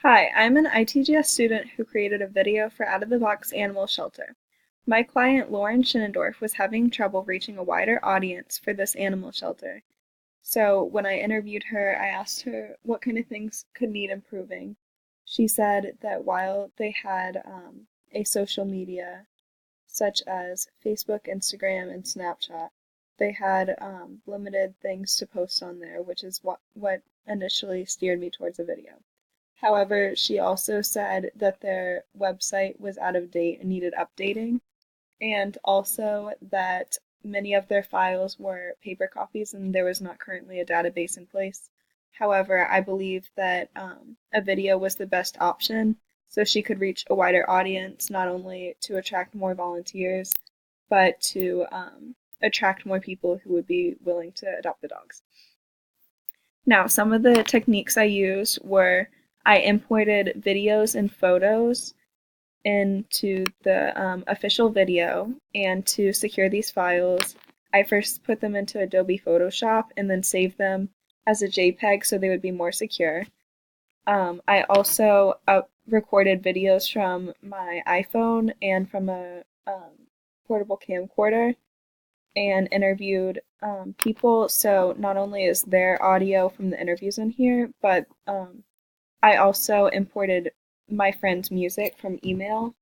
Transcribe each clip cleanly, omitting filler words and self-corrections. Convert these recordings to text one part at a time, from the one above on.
Hi, I'm an ITGS student who created a video for Out of the Box Animal Shelter. My client Lauren Schinnendorf was having trouble reaching a wider audience for this animal shelter. So when I interviewed her, I asked her what kind of things could need improving. She said that while they had a social media such as Facebook, Instagram, and Snapchat, they had limited things to post on there, which is what initially steered me towards a video. However, she also said that their website was out of date and needed updating, and also that many of their files were paper copies and there was not currently a database in place. However, I believe that a video was the best option so she could reach a wider audience, not only to attract more volunteers, but to attract more people who would be willing to adopt the dogs. Now, some of the techniques I used were I imported videos and photos into the official video, and to secure these files, I first put them into Adobe Photoshop and then saved them as a JPEG so they would be more secure. I also recorded videos from my iPhone and from a portable camcorder and interviewed people. So not only is their audio from the interviews in here, but I also imported my friend's music from email,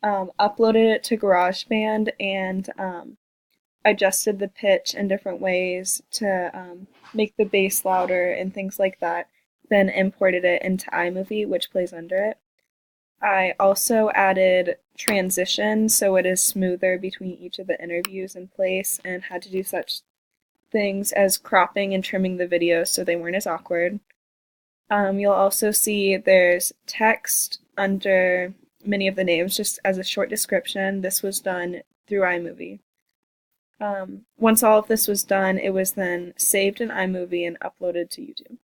uploaded it to GarageBand, and adjusted the pitch in different ways to make the bass louder and things like that. Then imported it into iMovie, which plays under it. I also added transitions so it is smoother between each of the interviews in place, and had to do such things as cropping and trimming the videos so they weren't as awkward. You'll also see there's text under many of the names just as a short description. This was done through iMovie. Once all of this was done, it was then saved in iMovie and uploaded to YouTube.